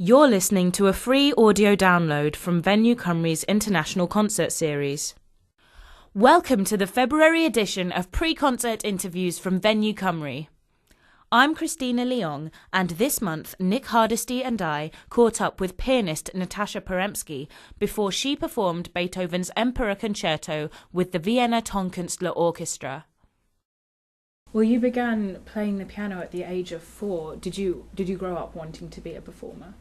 You're listening to a free audio download from Venue Cymru's International Concert Series. Welcome to the February edition of pre-concert interviews from Venue Cymru. I'm Kristiina Leong, and this month Nick Hardisty and I caught up with pianist Natasha Paremski before she performed Beethoven's Emperor Concerto with the Vienna Tonkünstler Orchestra. Well, you began playing the piano at the age of 4. Did you grow up wanting to be a performer?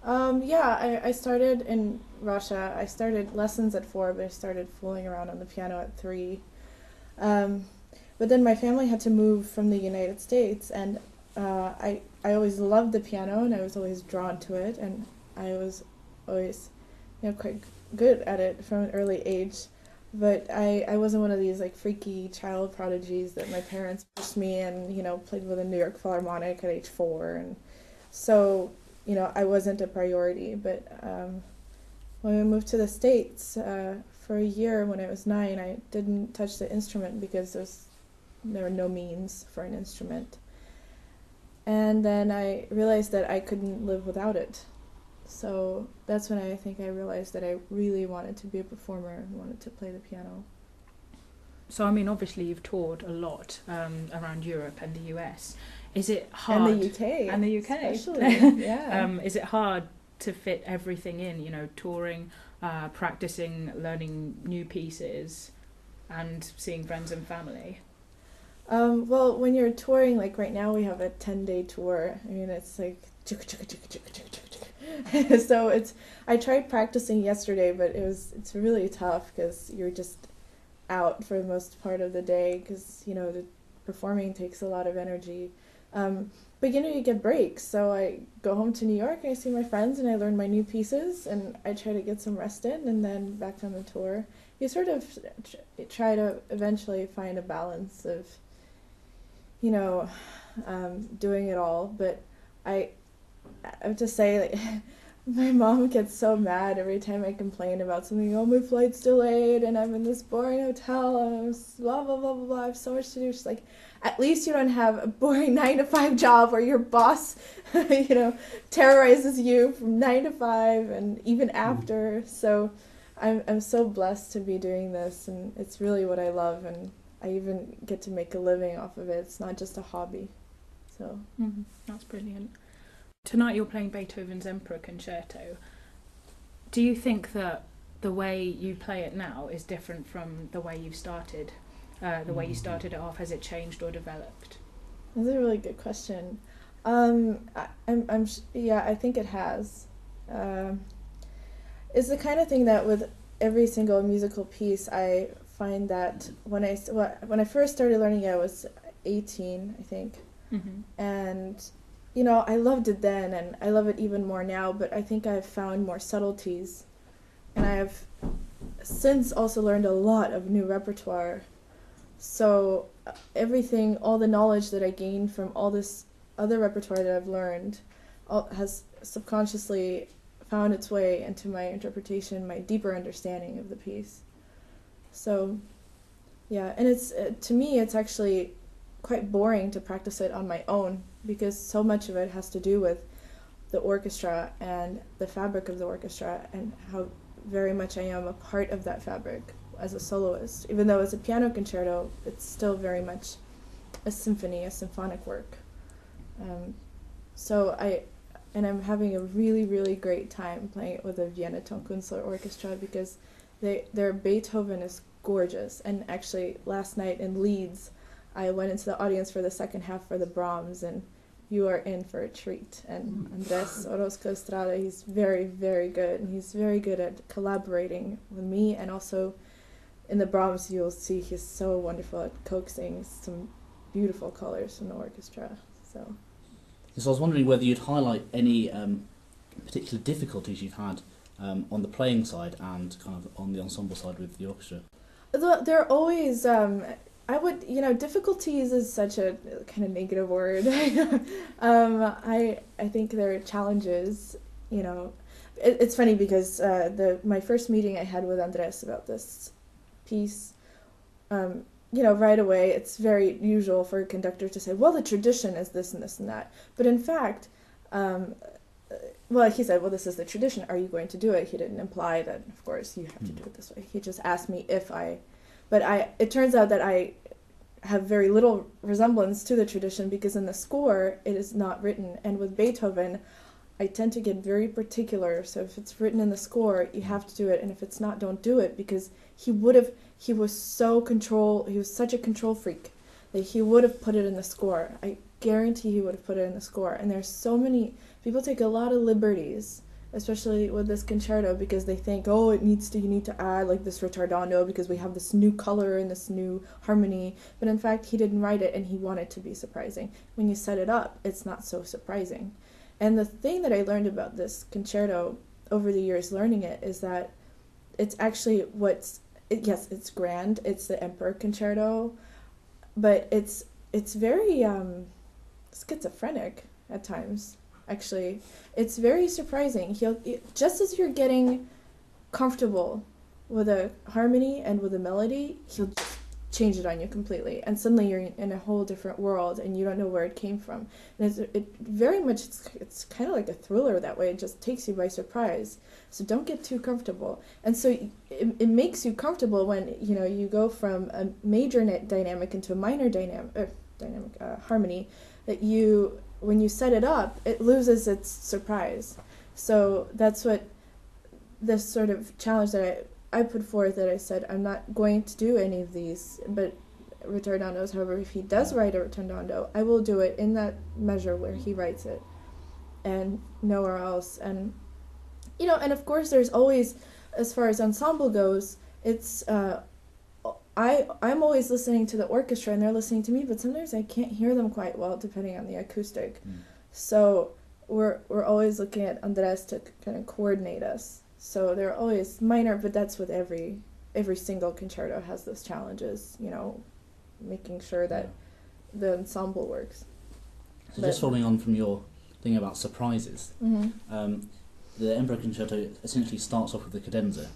I started in Russia. I started lessons at 4, but I started fooling around on the piano at 3. But then my family had to move from the United States, and I always loved the piano, and I was always drawn to it, and I was always, quite good at it from an early age. But I wasn't one of these freaky child prodigies that my parents pushed me and played with a New York Philharmonic at age 4, and so I wasn't a priority. But when we moved to the States for a year when I was 9, I didn't touch the instrument because there were no means for an instrument. And then I realized that I couldn't live without it. So that's when I realized that I really wanted to be a performer and wanted to play the piano. So, obviously you've toured a lot around Europe and the US. Is it hard? And the UK. And the UK. Especially, yeah. Is it hard to fit everything in, touring, practicing, learning new pieces, and seeing friends and family? Well, when you're touring, right now we have a 10-day tour. It's so I tried practicing yesterday, but it's really tough because you're just out for the most part of the day because, the performing takes a lot of energy. But you get breaks, so I go home to New York and I see my friends and I learn my new pieces and I try to get some rest in, and then back on the tour. You sort of try to eventually find a balance of doing it all, but I have to say, my mom gets so mad every time I complain about something. Oh, my flight's delayed, and I'm in this boring hotel, and blah, blah, blah, blah, blah. I have so much to do. She's like, at least you don't have a boring 9-to-5 job where your boss, terrorizes you from 9 to 5 and even after. So I'm so blessed to be doing this, and it's really what I love, and I even get to make a living off of it. It's not just a hobby. So That's brilliant. Tonight you're playing Beethoven's Emperor Concerto. Do you think that the way you play it now is different from the way you've started? The way you started it off, has it changed or developed? That's a really good question. I think it has. It's the kind of thing that with every single musical piece, I find that when I first started learning it, I was 18, I think, and I loved it then, and I love it even more now. But I think I've found more subtleties, and I have since also learned a lot of new repertoire. So everything, all the knowledge that I gained from all this other repertoire that I've learned, has subconsciously found its way into my interpretation, my deeper understanding of the piece. So, yeah, and it's to me, it's actually quite boring to practice it on my own because so much of it has to do with the orchestra and the fabric of the orchestra and how very much I am a part of that fabric as a soloist. Even though it's a piano concerto, it's still very much a symphony, a symphonic work. I'm having a really, really great time playing it with the Vienna Tonkünstler Orchestra because their Beethoven is gorgeous. And actually, last night in Leeds, I went into the audience for the second half for the Brahms, and you are in for a treat. And Andres Orozco Estrada, he's very, very good, and he's very good at collaborating with me. And also in the Brahms, you'll see he's so wonderful at coaxing some beautiful colors from the orchestra. So I was wondering whether you'd highlight any particular difficulties you've had on the playing side and kind of on the ensemble side with the orchestra. There are always, difficulties is such a kind of negative word. I think there are challenges, It's funny because my first meeting I had with Andres about this piece, right away, it's very usual for a conductor to say, well, the tradition is this and this and that. But in fact, well, he said, well, this is the tradition. Are you going to do it? He didn't imply that, of course, you have to do it this way. He just asked me if it turns out that I have very little resemblance to the tradition because in the score, it is not written. And with Beethoven, I tend to get very particular. So if it's written in the score, you have to do it. And if it's not, don't do it, because he was such a control freak that he would have put it in the score. I guarantee he would have put it in the score. And there's so many people take a lot of liberties, especially with this concerto, because they think, oh, you need to add like this ritardando because we have this new color and this new harmony. But in fact, he didn't write it and he wanted to be surprising. When you set it up, it's not so surprising. And the thing that I learned about this concerto over the years learning it is that it's actually yes, it's grand. It's the Emperor Concerto, but it's very schizophrenic at times. Actually, it's very surprising. Just as you're getting comfortable with a harmony and with a melody, he'll just change it on you completely, and suddenly you're in a whole different world, and you don't know where it came from. And it's kind of like a thriller that way. It just takes you by surprise. So don't get too comfortable. And so it makes you comfortable when you go from a major dynamic into a minor harmony. That when you set it up, it loses its surprise. So that's what this sort of challenge that I put forth, that I said, I'm not going to do any of these, but ritardandos. However, if he does write a ritardando, I will do it in that measure where he writes it and nowhere else. And, and of course there's always, as far as ensemble goes, it's, I'm always listening to the orchestra and they're listening to me, but sometimes I can't hear them quite well depending on the acoustic. So we're always looking at Andres to kind of coordinate us. So they're always minor, but that's with every single concerto has those challenges, making sure that the ensemble works. So just following on from your thing about surprises, the Emperor Concerto essentially starts off with the cadenza.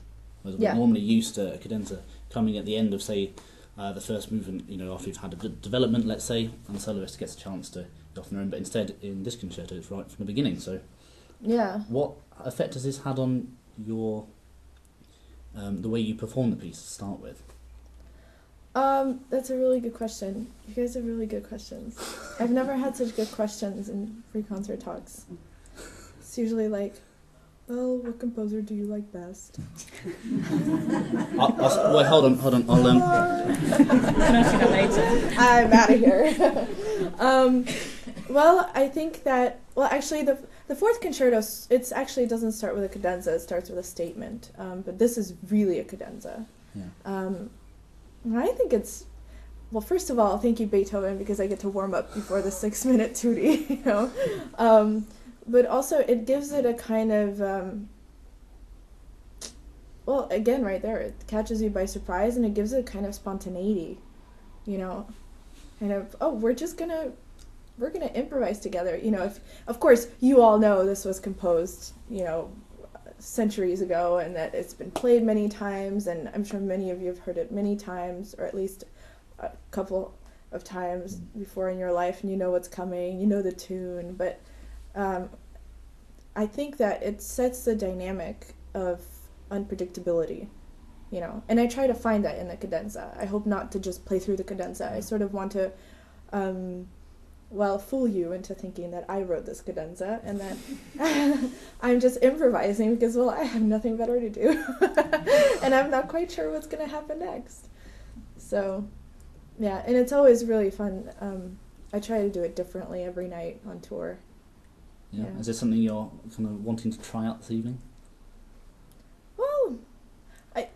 Whereas we're normally used to a cadenza coming at the end of, say, the first movement, after you've had a development, let's say, and the soloist gets a chance to go off on their own. But instead, in this concerto, it's right from the beginning. So, what effect has this had on your the way you perform the piece to start with? That's a really good question. You guys have really good questions. I've never had such good questions in pre-concert talks. It's usually like, well, what composer do you like best? Wait, hold on. Can I see that later? I'm out of here. Well, I think that, actually, the fourth concerto, it doesn't start with a cadenza, it starts with a statement. But this is really a cadenza. Yeah. I think it's, first of all, thank you, Beethoven, because I get to warm up before the 6-minute tutti, But also, it gives it a kind of, again, right there, it catches you by surprise, and it gives it a kind of spontaneity, kind of, we're gonna improvise together, of course, you all know this was composed, centuries ago, and that it's been played many times, and I'm sure many of you have heard it many times, or at least a couple of times before in your life, and you know what's coming, you know the tune, but I think that it sets the dynamic of unpredictability, and I try to find that in the cadenza. I hope not to just play through the cadenza. I sort of want to, fool you into thinking that I wrote this cadenza and that I'm just improvising because, I have nothing better to do, and I'm not quite sure what's going to happen next. So, and it's always really fun. I try to do it differently every night on tour. Yeah. Is there something you're kind of wanting to try out this evening? Well,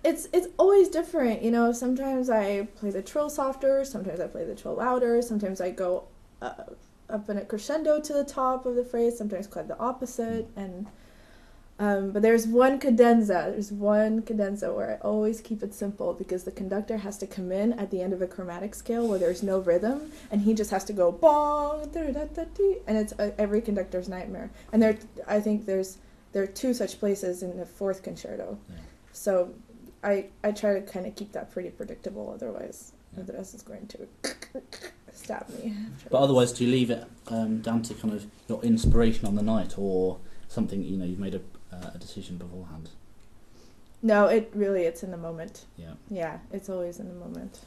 it's always different, Sometimes I play the trill softer, sometimes I play the trill louder, sometimes I go up in a crescendo to the top of the phrase, sometimes quite the opposite, and but there's one cadenza where I always keep it simple because the conductor has to come in at the end of a chromatic scale where there's no rhythm, and he just has to go bong, and it's every conductor's nightmare. And I think there are two such places in the fourth concerto. Yeah. So I try to kind of keep that pretty predictable, otherwise the rest is going to stab me. But otherwise, do you leave it down to kind of your inspiration on the night, or something you've made a decision beforehand? No, it's in the moment. Yeah. Yeah, it's always in the moment.